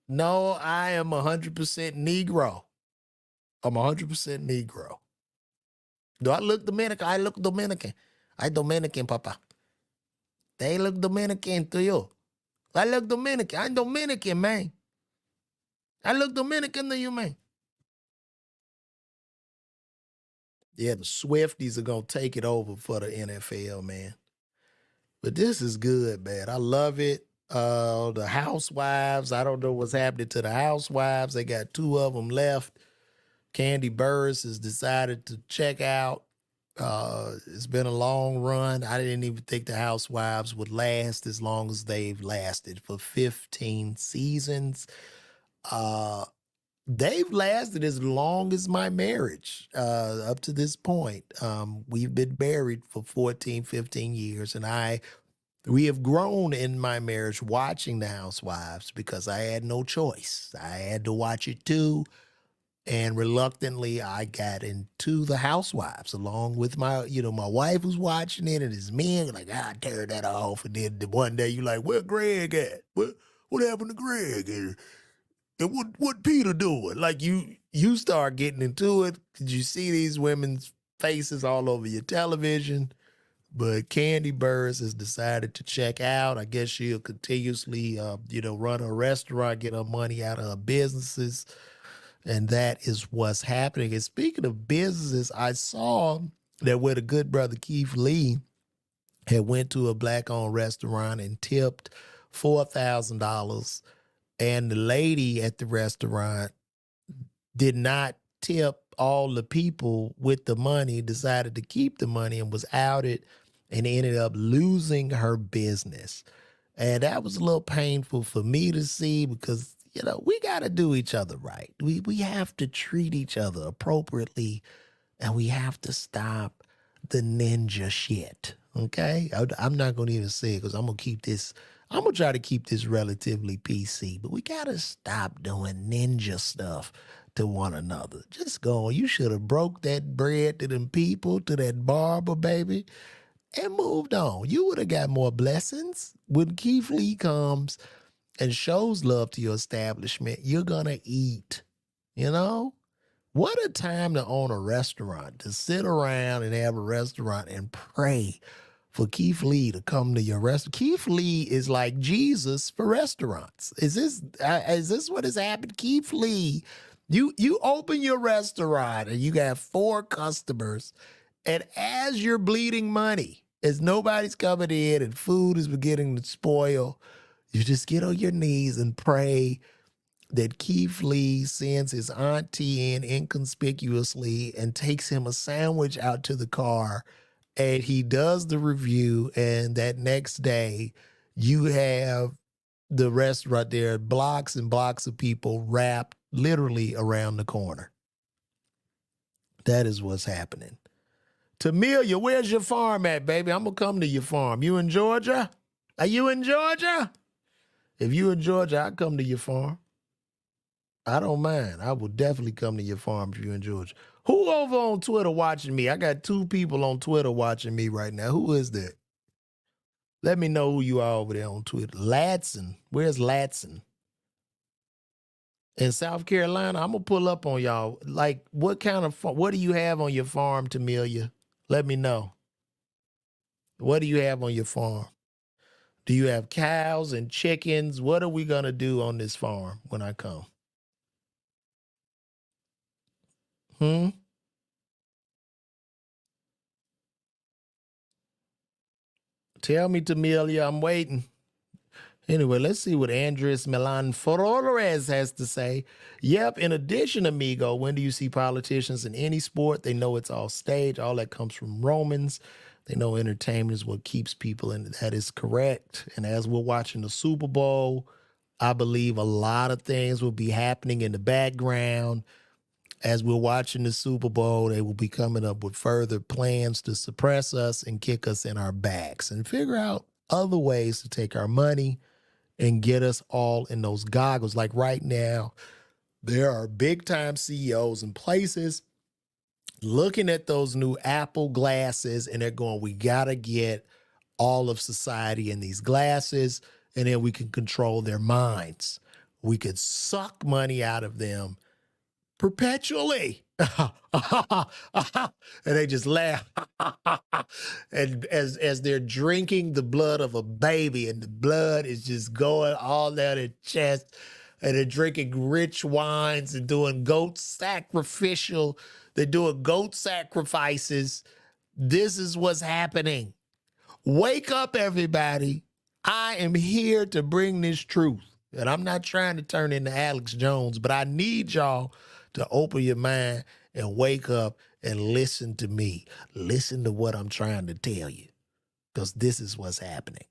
No, I am 100% Negro. I'm 100% Negro. Do I look Dominican? I look Dominican. I Dominican, Papa. They look Dominican to you. I look Dominican. I'm Dominican, man. I look Dominican to you, man. Yeah, the Swifties are gonna take it over for the NFL, man. But this is good, man. I love it. The Housewives. I don't know what's happening to the Housewives. They got two of them left. Candy Burris has decided to check out. It's been a long run. I didn't even think the Housewives would last as long as they've lasted for 15 seasons. Uh, they've lasted as long as my marriage up to this point. We've been married for 14, 15 years, and we have grown in my marriage watching the Housewives because I had no choice. I had to watch it too. And reluctantly, I got into the Housewives along with my wife was watching it, and it's me, like, tear that off. And then one day you like, where Greg at? What happened to Greg? And what Peter doing? Like you start getting into it because you see these women's faces all over your television. But Candy Burris has decided to check out. I guess she'll continuously, run her restaurant, get her money out of her businesses, and that is what's happening. And speaking of businesses, I saw that where the good brother Keith Lee had went to a black-owned restaurant and tipped $4,000, and the lady at the restaurant did not tip all the people with the money, decided to keep the money and was outed and ended up losing her business. And that was a little painful for me to see because, we got to do each other right. We have to treat each other appropriately, and we have to stop the ninja shit. Okay? I'm not going to even say it because I'm going to try to keep this relatively PC, but we got to stop doing ninja stuff to one another. Just going, you should have broke that bread to them people, to that barber, baby, and moved on. You would have got more blessings. When Keith Lee comes and shows love to your establishment, you're going to eat, you know? What a time to own a restaurant, to sit around and have a restaurant and pray for Keith Lee to come to your restaurant. Keith Lee is like Jesus for restaurants. Is this what has happened? Keith Lee, you open your restaurant and you got 4 customers, and as you're bleeding money, as nobody's coming in and food is beginning to spoil, you just get on your knees and pray that Keith Lee sends his auntie in inconspicuously and takes him a sandwich out to the car, and he does the review, and that next day you have the restaurant there, blocks and blocks of people wrapped literally around the corner. That is what's happening. Tamelia, where's your farm at, baby? I'm going to come to your farm. You in Georgia? Are you in Georgia? If you in Georgia, I'll come to your farm. I don't mind. I will definitely come to your farm if you're in Georgia. Who over on Twitter watching me? I got 2 people on Twitter watching me right now. Who is that? Let me know who you are over there on Twitter. Ladson. Where's Ladson? In South Carolina, I'm going to pull up on y'all. Like, what do you have on your farm, Tamelia? Let me know. What do you have on your farm? Do you have cows and chickens? What are we going to do on this farm when I come? Hmm? Tell me, Tamelia, I'm waiting. Anyway, let's see what Andres Milan Flores has to say. Yep, in addition, amigo, when do you see politicians in any sport? They know it's all stage. All that comes from Romans. They know entertainment is what keeps people in. That is correct. And as we're watching the Super Bowl, I believe a lot of things will be happening in the background. As we're watching the Super Bowl, they will be coming up with further plans to suppress us and kick us in our backs and figure out other ways to take our money and get us all in those goggles. Like right now, there are big time CEOs and places looking at those new Apple glasses and they're going, we got to get all of society in these glasses and then we can control their minds. We could suck money out of them perpetually. And they just laugh. And as they're drinking the blood of a baby, and the blood is just going all down their chest, and they're drinking rich wines and doing they're doing goat sacrifices. This is what's happening. Wake up, everybody. I am here to bring this truth. And I'm not trying to turn into Alex Jones, but I need y'all to open your mind and wake up and listen to me. Listen to what I'm trying to tell you, because this is what's happening.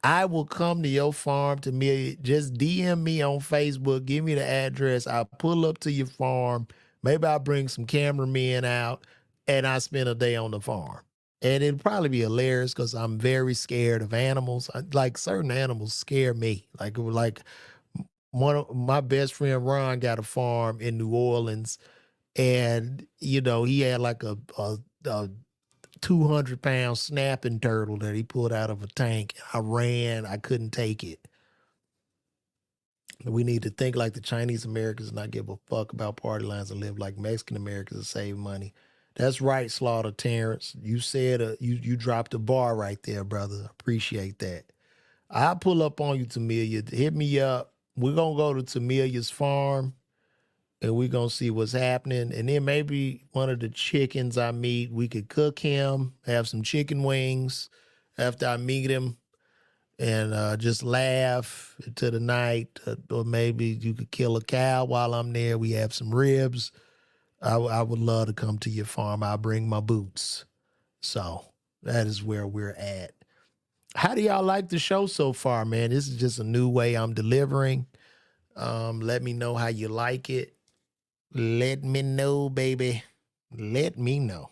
I will come to your farm to me. Just DM me on Facebook. Give me the address. I'll pull up to your farm. Maybe I'll bring some cameramen out and I spend a day on the farm. And it'll probably be hilarious because I'm very scared of animals. Like certain animals scare me. Like one of my best friend Ron got a farm in New Orleans, and he had like a 200-pound snapping turtle that he pulled out of a tank. I ran. I couldn't take it. We need to think like the Chinese Americans and not give a fuck about party lines and live like Mexican Americans and save money. That's right, Slaughter Terrence. You said you dropped a bar right there, brother. Appreciate that. I'll pull up on you, Tamelia. Hit me up. We're going to go to Tamelia's farm and we're going to see what's happening. And then maybe one of the chickens I meet, we could cook him, have some chicken wings after I meet him, and just laugh to the night. Or maybe you could kill a cow while I'm there. We have some ribs. I would love to come to your farm. I'll bring my boots. So that is where we're at. How do y'all like the show so far, man? This is just a new way I'm delivering. Let me know how you like it. Let me know, baby. Let me know.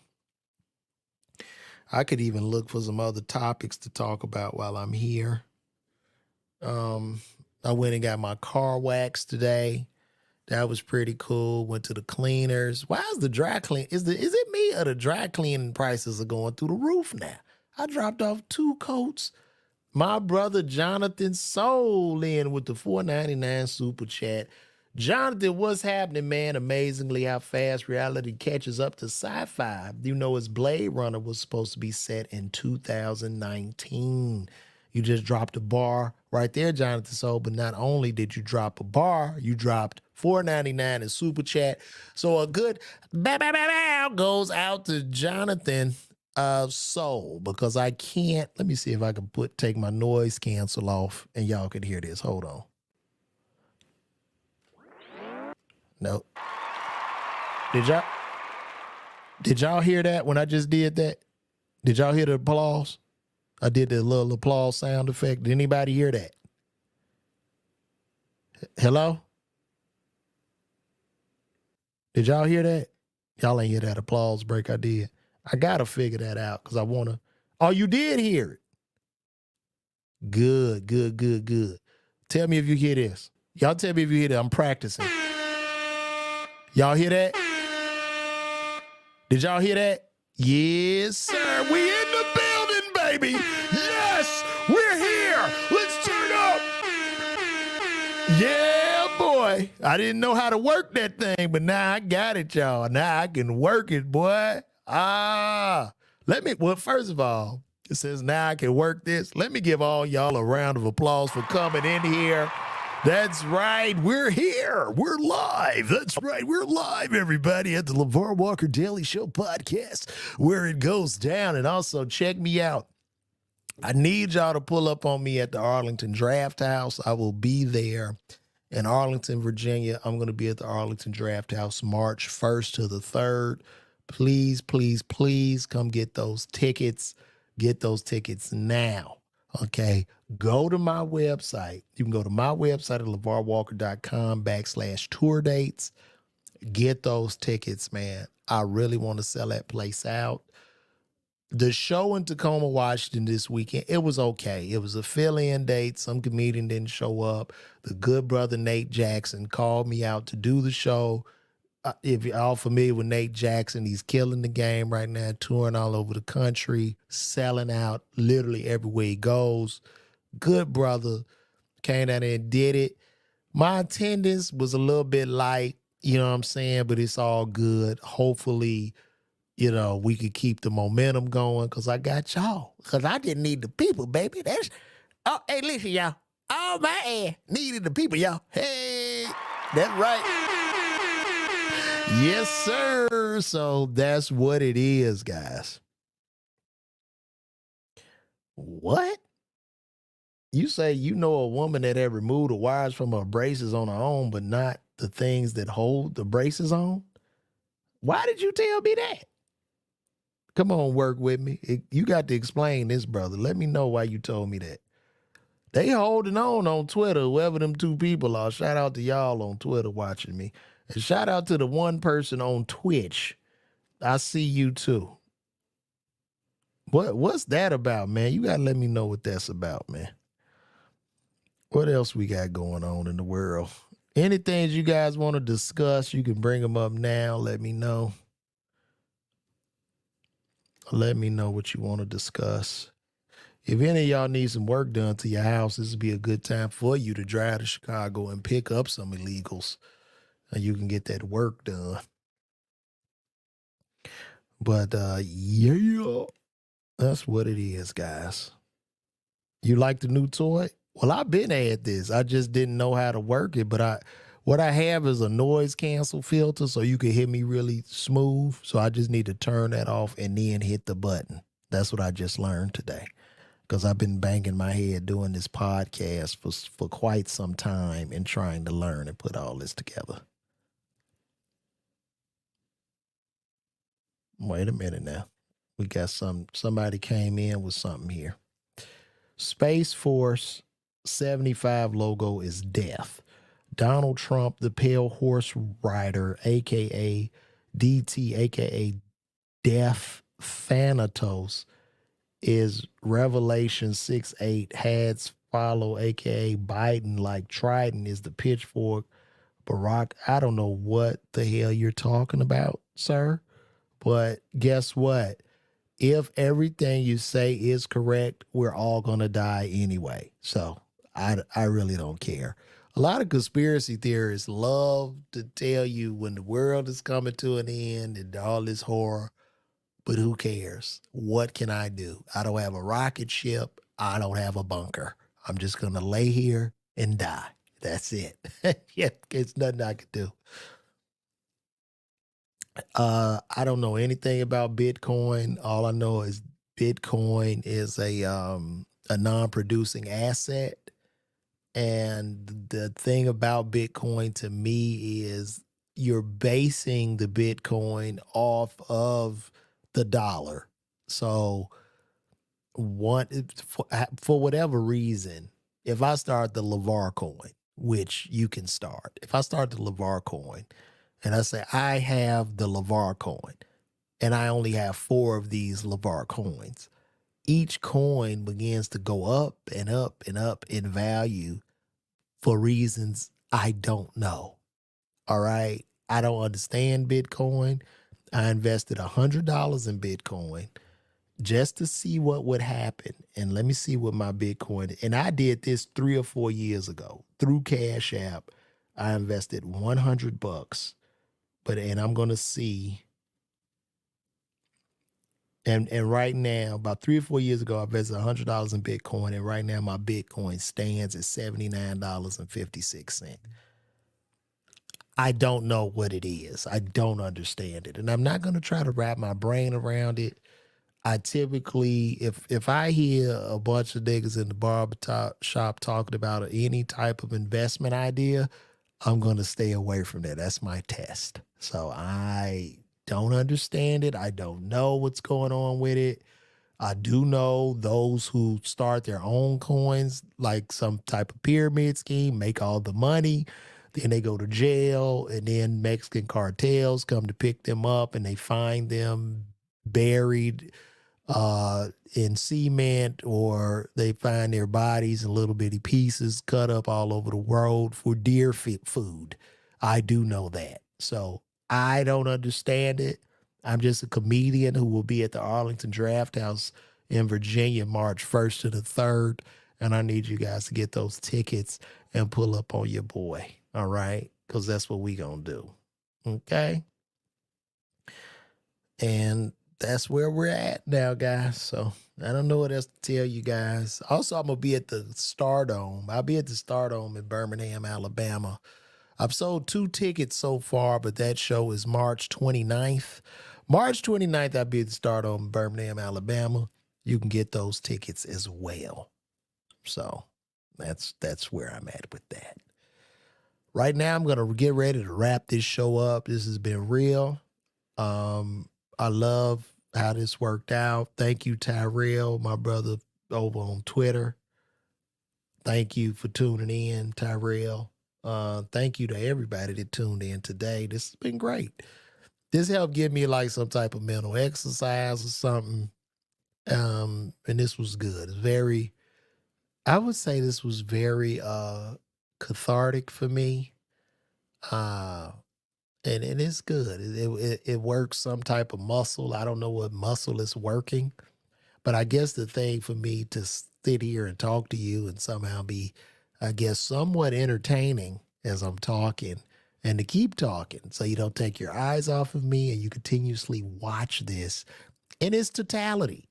I could even look for some other topics to talk about while I'm here. I went and got my car waxed today. That was pretty cool. Went to the cleaners. Why is the dry clean? Is it me or the dry cleaning prices are going through the roof now? I dropped off 2 coats. My brother Jonathan sold in with the $4.99 super chat. Jonathan, what's happening, man? Amazingly, how fast reality catches up to sci-fi. His Blade Runner was supposed to be set in 2019. You just dropped a bar right there, Jonathan Soul. But not only did you drop a bar, you dropped $4.99 in super chat. So a good bow goes out to Jonathan Soul, because I can't. Let me see if I can take my noise cancel off and y'all can hear this. Hold on. No. Did y'all hear that when I just did that? Did y'all hear the applause? I did the little applause sound effect. Did anybody hear that? Hello? Did y'all hear that? Y'all ain't hear that applause break I did. I got to figure that out because I want to. Oh, you did hear it. Good, good, good, good. Tell me if you hear this. Y'all tell me if you hear that. I'm practicing. Y'all hear that? Did y'all hear that? Yes, sir. We in the building, baby. Yes, we're here. Let's turn up. Yeah, boy. I didn't know how to work that thing, but now I got it, y'all. Now I can work it, boy. Well, first of all, It says, now I can work this. Let me give all y'all a round of applause for coming in here. That's right. We're here. We're live. That's right. We're live, everybody, at the LeVar Walker Daily Show podcast, where it goes down. And also, check me out. I need y'all to pull up on me at the Arlington Draft House. I will be there in Arlington, Virginia. I'm going to be at the Arlington Draft House March 1st to the 3rd. Please, please, please come get those tickets. Get those tickets now. Okay. Go to my website. You can go to my website at levarwalker.com/tour dates. Get those tickets, man. I really want to sell that place out. The show in Tacoma, Washington this weekend, it was okay. It was a fill-in date. Some comedian didn't show up. The good brother Nate Jackson called me out to do the show. If you're all familiar with Nate Jackson, he's killing the game right now, touring all over the country, selling out literally everywhere he goes. Good brother. Came down there and did it. My attendance was a little bit light, you know what I'm saying? But it's all good. Hopefully, you know, we could keep the momentum going because I got y'all. Because I didn't need the people, baby. Hey, listen, y'all. All my ass needed the people, y'all. Hey, that's right. Yes, sir. So that's what it is, guys. What? You say you know a woman that had removed the wires from her braces on her own, but not the things that hold the braces on? Why did you tell me that? Come on, work with me. You got to explain this, brother. Let me know why you told me that. They holding on Twitter, whoever them two people are. Shout out to y'all on Twitter watching me. And shout out to the one person on Twitch. I see you too. What's that about, man? You got to let me know what that's about, man. What else we got going on in the world? Anything you guys want to discuss, you can bring them up now. Let me know. Let me know what you want to discuss. If any of y'all need some work done to your house, this would be a good time for you to drive to Chicago and pick up some illegals. And you can get that work done. But yeah, that's what it is, guys. You like the new toy? Well, I've been at this. I just didn't know how to work it. But what I have is a noise cancel filter so you can hear me really smooth. So I just need to turn that off and then hit the button. That's what I just learned today. Because I've been banging my head doing this podcast for quite some time and trying to learn and put all this together. Wait a minute now. We got somebody came in with something here. Space Force 75 logo is death. Donald Trump, the pale horse rider, a.k.a. DT, a.k.a. Death Thanatos, is Revelation 6:8. Hads follow, a.k.a. Biden like Trident is the pitchfork. Barack, I don't know what the hell you're talking about, sir. But guess what? If everything you say is correct, we're all going to die anyway. So I really don't care. A lot of conspiracy theorists love to tell you when the world is coming to an end and all this horror, but who cares? What can I do? I don't have a rocket ship. I don't have a bunker. I'm just going to lay here and die. That's it. Yeah, it's nothing I can do. I don't know anything about Bitcoin. All I know is Bitcoin is a non-producing asset. And the thing about Bitcoin to me is you're basing the Bitcoin off of the dollar. So for whatever reason, if I start the LeVar coin, which you can start, if I start the LeVar coin and I say I have the LeVar coin and I only have 4 of these LeVar coins, each coin begins to go up and up and up in value for reasons I don't know. All right. I don't understand Bitcoin. I invested $100 in Bitcoin just to see what would happen. And let me see what my Bitcoin, and I did this 3 or 4 years ago through Cash App. I invested $100, and I'm going to see And right now, about 3 or 4 years ago, I invested $100 in Bitcoin, and right now my Bitcoin stands at $79.56. I don't know what it is. I don't understand it, and I'm not going to try to wrap my brain around it. I typically, if I hear a bunch of niggas in the barber shop talking about any type of investment idea, I'm going to stay away from that. That's my test. So I don't understand it. I don't know what's going on with it. I do know those who start their own coins, like some type of pyramid scheme, make all the money. Then they go to jail, and then Mexican cartels come to pick them up, and they find them buried in cement, or they find their bodies in little bitty pieces cut up all over the world for deer food. I do know that. So I don't understand it. I'm just a comedian who will be at the Arlington Draft House in Virginia, March 1st to the 3rd. And I need you guys to get those tickets and pull up on your boy. All right? Because that's what we going to do. Okay? And that's where we're at now, guys. So I don't know what else to tell you guys. Also, I'm going to be at the Stardome. I'll be at the Stardome in Birmingham, Alabama. I've sold 2 tickets so far, but that show is March 29th. March 29th, I'll be at the Stardome in Birmingham, Alabama. You can get those tickets as well. So that's where I'm at with that. Right now, I'm going to get ready to wrap this show up. This has been real. I love how this worked out. Thank you, Tyrell, my brother over on Twitter. Thank you for tuning in, Tyrell. Thank you to everybody that tuned in today. This has been great. This helped give me like some type of mental exercise or something. And this was good. I would say this was very cathartic for me. And it's good. It works some type of muscle. I don't know what muscle is working, but I guess the thing for me to sit here and talk to you and somehow be, I guess, somewhat entertaining as I'm talking, and to keep talking so you don't take your eyes off of me and you continuously watch this in its totality.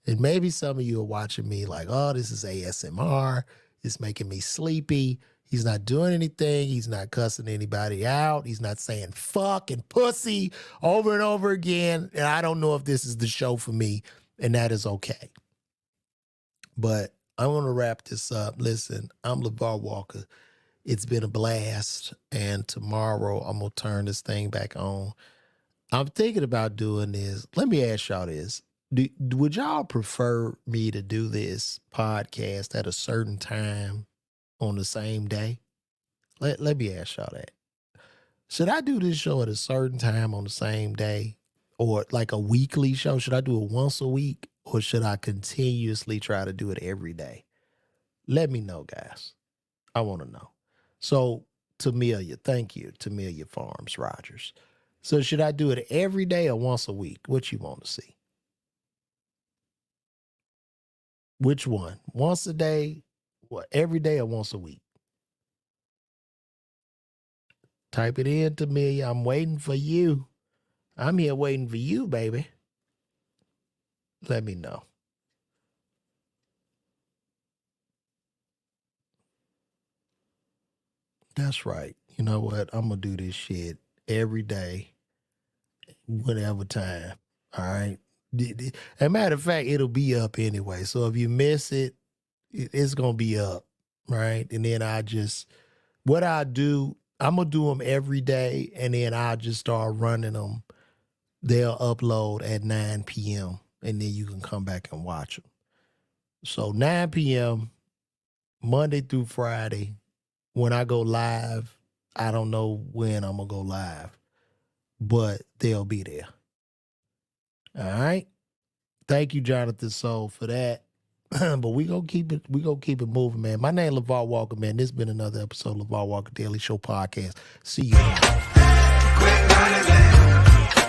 And maybe some of you are watching me like, oh, this is ASMR. It's making me sleepy. He's not doing anything. He's not cussing anybody out. He's not saying fuck and pussy over and over again. And I don't know if this is the show for me, and that is okay. But I'm going to wrap this up. Listen, I'm LeVar Walker. It's been a blast. And tomorrow I'm going to turn this thing back on. I'm thinking about doing this. Let me ask y'all this. Would y'all prefer me to do this podcast at a certain time on the same day? Let me ask y'all that. Should I do this show at a certain time on the same day, or like a weekly show? Should I do it once a week, or should I continuously try to do it every day? Let me know, guys. I want to know. So, Tamelia, thank you, Tamelia Farms Rogers. So should I do it every day or once a week? What you want to see? Which one? Once a day, what, every day or once a week? Type it in, Tamelia. I'm waiting for you. I'm here waiting for you, baby. Let me know. That's right. You know what? I'm going to do this shit every day, whatever time. All right. As a matter of fact, it'll be up anyway. So if you miss it, it's going to be up. Right. And then what I do, I'm going to do them every day. And then I'll just start running them. They'll upload at 9 p.m. And then you can come back and watch them. So 9 p.m., Monday through Friday. When I go live, I don't know when I'm going to go live, but they'll be there. All right. Thank you, Jonathan Soul, for that. But we gonna keep it moving, man. My name is LeVar Walker, man. This has been another episode of LeVar Walker Daily Show podcast. See you.